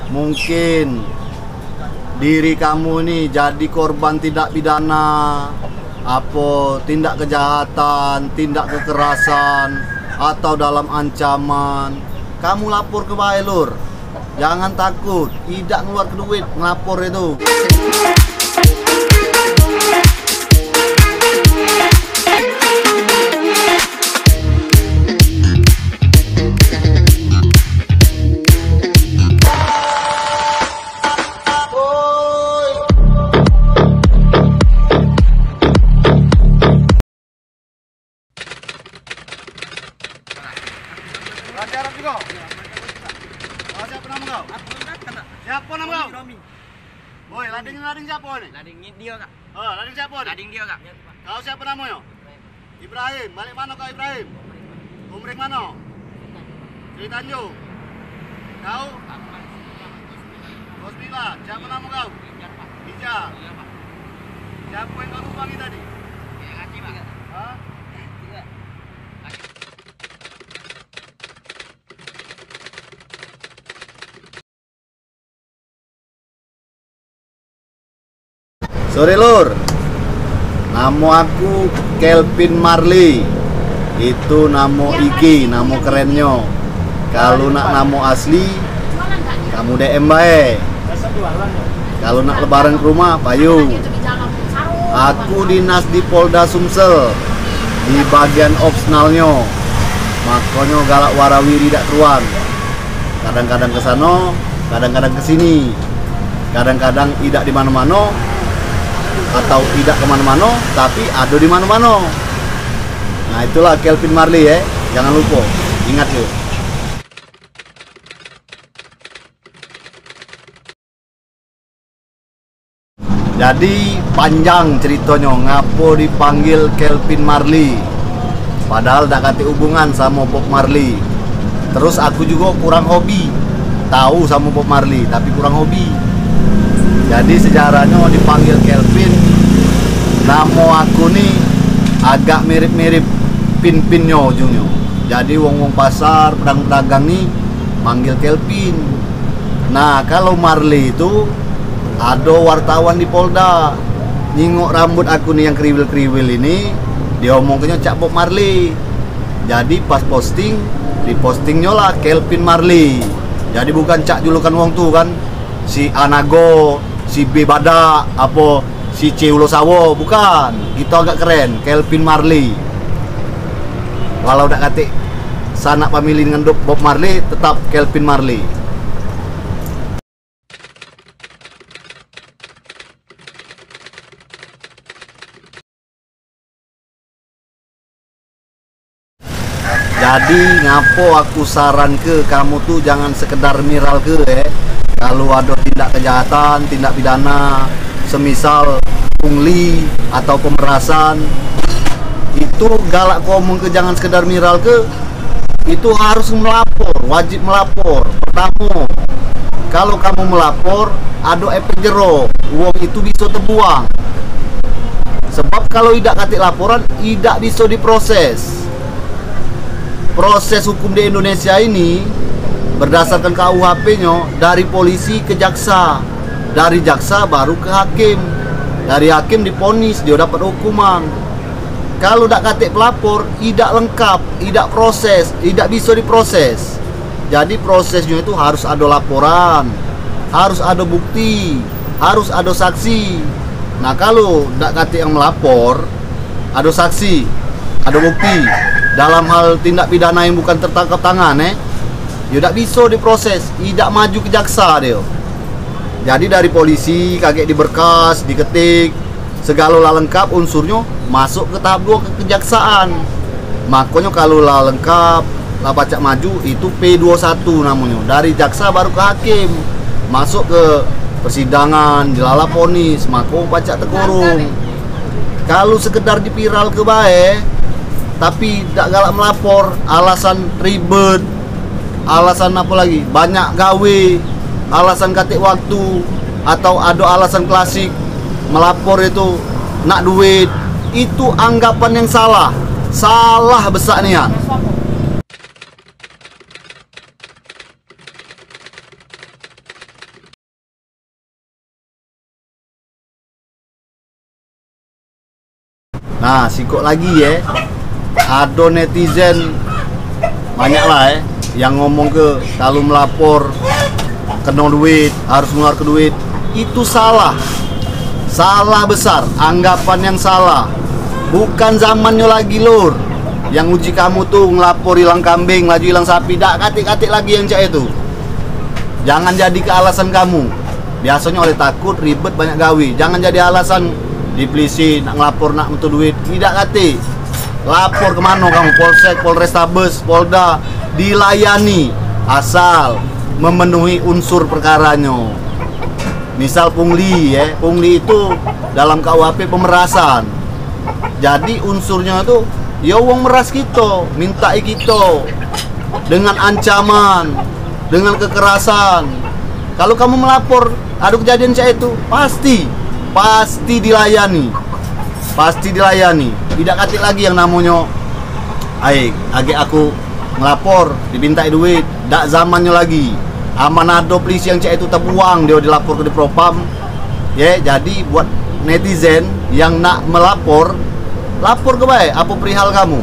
mungkin diri kamu ini jadi korban tindak pidana, tindak kejahatan, tindak kekerasan, atau dalam ancaman, kamu lapor ke bae lur. Jangan takut, tidak ngeluar duit ngelapor itu. Raja juga. Siapa nama kau? Siapa nama kau? Boy, lading siapa nih? Lading dia kak. Oh, lading siapa nih? Lading dia kak. Kau siapa namanya? Ibrahim. Balik mana kau Ibrahim? Umring mana? Sri Tanjung. Kau? Rosmila. Siapa nama kau? Ijaz. Siapa yang kau tumpangi tadi? Hah? Sore lur, nama aku Kelvin Marley. Itu nama IG, nama kerennya. Kalau nak nama asli, kamu DM bae. Kalau nak lebaran ke rumah, payu. Aku dinas di Polda Sumsel, di bagian opsionalnya. Makanya galak warawiri dak keruan. Kadang-kadang ke sana, kadang-kadang ke sini. Kadang-kadang tidak di mana-mana, atau tidak kemana-mana, tapi ada di mana-mana. Nah itulah Kelvin Marley ya, jangan lupa, ingat yuk. Jadi panjang ceritanya ngapo dipanggil Kelvin Marley, padahal dak kate hubungan sama Bob Marley. Terus aku juga kurang hobi, tahu sama Bob Marley tapi kurang hobi. Jadi sejarahnya dipanggil Kelvin, nama aku nih agak mirip-mirip pin-pinnya ujungnya. Jadi wong-wong pasar, pedagang-pedagang nih manggil Kelvin. Nah kalau Marley itu ada wartawan di Polda nyingok rambut aku nih yang kriwil-kriwil ini, dia omongnya Cak Bob Marley. Jadi pas posting, dipostingnya lah Kelvin Marley. Jadi bukan Cak julukan wong tuh kan, si Anago, si B Badak, si C Ulo Sawo, bukan. Itu agak keren, Kelvin Marley. Walau dak kate sanak pamili dengan Bob Marley, tetap Kelvin Marley. Jadi ngapo aku saran ke kamu tuh jangan sekedar viral ke kalau ada tindak kejahatan, tindak pidana, semisal pungli atau pemerasan, itu galak ngomong ke jangan sekedar viral ke, itu harus melapor, wajib melapor. Pertama, kalau kamu melapor, ada efek jero, uang itu bisa terbuang. Sebab kalau tidak katik laporan, tidak bisa diproses. Proses hukum di Indonesia ini berdasarkan KUHP-nya dari polisi ke jaksa, dari jaksa baru ke hakim, dari hakim diponis, dia dapat hukuman. Kalau tidak katik pelapor, tidak lengkap, tidak proses, tidak bisa diproses. Jadi prosesnya itu harus ada laporan, harus ada bukti, harus ada saksi. Nah kalau tidak katik yang melapor, ada saksi, ada bukti dalam hal tindak pidana yang bukan tertangkap tangan, ya tidak bisa diproses, tidak maju ke jaksa dia. Jadi dari polisi kaget diberkas, diketik, segala lengkap unsurnya masuk ke tahap 2 ke kejaksaan. Makanya kalau lengkap, lah pacak maju itu P21 namanya. Dari jaksa baru ke hakim, masuk ke persidangan, dilala ponis, maka pacak terkurung. Kalau sekedar dipiral ke bae, tapi tidak galak melapor, alasan ribet, alasan apa lagi, banyak gawe, alasan katik waktu, atau ada alasan klasik melapor itu nak duit, itu anggapan yang salah besar nian. Nah, sikok lagi ya. Ada netizen banyak lah ya yang ngomong ke kalau melapor kena duit, harus mengeluarkan duit. Itu salah. Salah besar, anggapan yang salah. Bukan zamannya lagi lur. Yang uji kamu tuh ngelapor hilang kambing, laju hilang sapi, dak katik-katik lagi yang cak itu. Jangan jadi kealasan kamu. Biasanya oleh takut, ribet, banyak gawe. Jangan jadi alasan di polisi nak ngelapor nak untuk duit. Tidak kate. Lapor kemana kamu? Polsek, Polrestabes, Polda, dilayani asal memenuhi unsur perkaranya. Misal pungli ya, pungli itu dalam KUHP pemerasan. Jadi unsurnya itu ya uang meras kita, mintai kita dengan ancaman, dengan kekerasan. Kalau kamu melapor ada kejadian kayak itu, pasti dilayani. Pasti dilayani. Tidak katik lagi yang namanya agak aku ngelapor dimintai duit, dak zamannya lagi. Amanado polisi yang cek itu terbuang dia dilapor ke di Propam. Ya, jadi buat netizen yang nak melapor, lapor ke baik apa perihal kamu.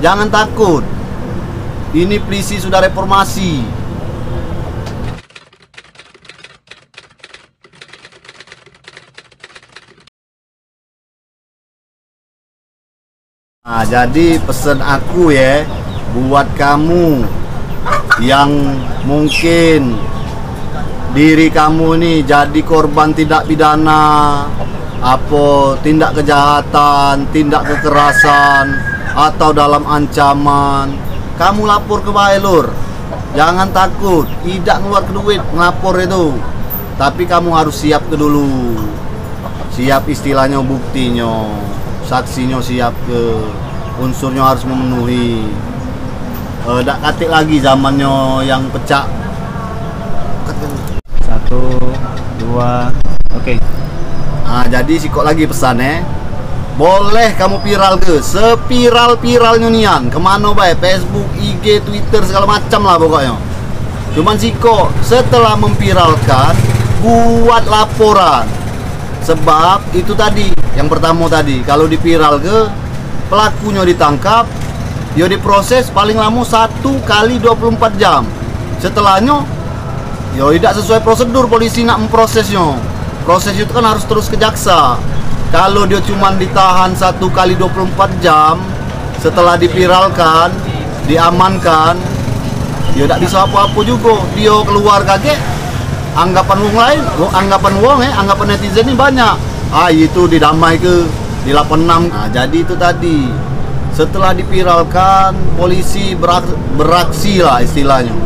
Jangan takut. Ini polisi sudah reformasi. Nah, jadi pesan aku ya buat kamu yang mungkin diri kamu nih jadi korban tindak pidana, apa tindak kejahatan, tindak kekerasan atau dalam ancaman, kamu lapor ke Bailur. Jangan takut, tidak ngeluar ke duit ngelapor itu. Tapi kamu harus siap ke dulu. Siap istilahnya buktinya. Saksinya siap ke, unsurnya harus memenuhi. Dak katik lagi zamannya yang pecah. 1, 2, oke. Nah, jadi sikok lagi pesannya. Boleh kamu viral ke, sepiral-piralnya nian, kemana baik, Facebook, IG, Twitter, segala macam lah pokoknya. Cuman sikok setelah memviralkan, buat laporan. Sebab itu tadi, yang pertama tadi, kalau diviral ke, pelakunya ditangkap, dia diproses paling lama 1 kali 24 jam. Setelahnya, ya tidak sesuai prosedur polisi nak memprosesnya. Proses itu kan harus terus ke jaksa. Kalau dia cuma ditahan 1 kali 24 jam, setelah diviralkan, diamankan, dia tidak bisa apa-apa juga. Dia keluar kaget. Anggapan wong lain, anggapan netizen ini banyak. Itu didamai ke di 86. Nah, jadi itu tadi. Setelah diviralkan, polisi beraksi lah istilahnya.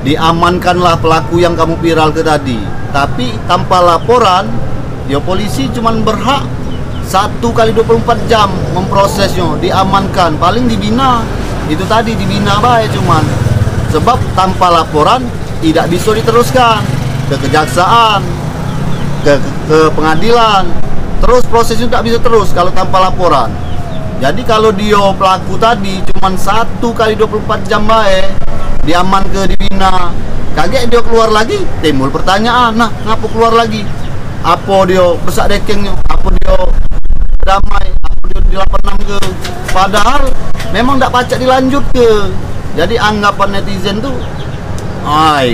Diamankanlah pelaku yang kamu viral ke tadi. Tapi tanpa laporan, ya polisi cuma berhak 1 kali 24 jam memprosesnya, diamankan, paling dibina. Itu tadi dibina baik cuman. Sebab tanpa laporan tidak bisa diteruskan ke kejaksaan, ke pengadilan. Terus prosesnya tidak bisa terus kalau tanpa laporan. Jadi kalau dia pelaku tadi cuma 1 kali 24 jam baik, diaman ke dibina, kaget dia keluar lagi, timbul pertanyaan, nah ngapa keluar lagi? Apa dia besak dekengnya? Apa dia damai? Apa dia di 86 ke? Padahal memang tidak pacak dilanjut ke. Jadi anggapan netizen tuh,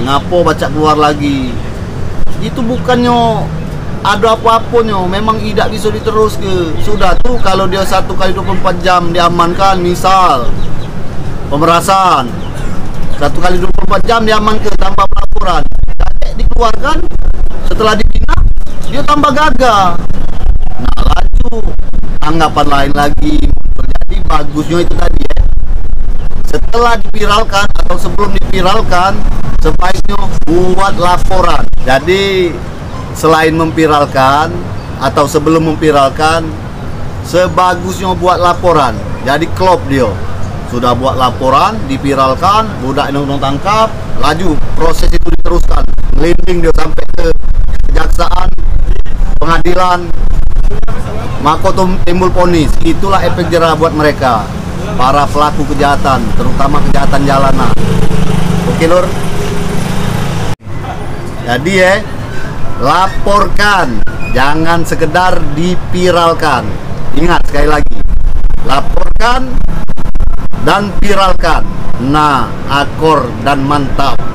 ngapo baca keluar lagi. Itu bukannya ada apa-apanya, memang tidak bisa diterus ke. Sudah tuh kalau dia 1 kali 24 jam diamankan, misal pemerasan 1 kali 24 jam diamankan tanpa pelaporan, dikeluarkan, setelah dibina dia tambah gagah. Nah, laju anggapan lain lagi. Jadi bagusnya itu tadi ya, setelah diviralkan atau sebelum diviralkan, sebaiknya buat laporan. Jadi selain memviralkan atau sebelum memviralkan, sebagusnya buat laporan. Jadi klop dia sudah buat laporan, diviralkan, budak ini tangkap, laju proses itu diteruskan, ngelinding dia sampai ke kejaksaan, pengadilan, maka timbul vonis. Itulah efek jerah buat mereka, para pelaku kejahatan, terutama kejahatan jalanan. Oke lur. Jadi laporkan, jangan sekedar diviralkan. Ingat sekali lagi, laporkan dan viralkan. Nah, akor dan mantap.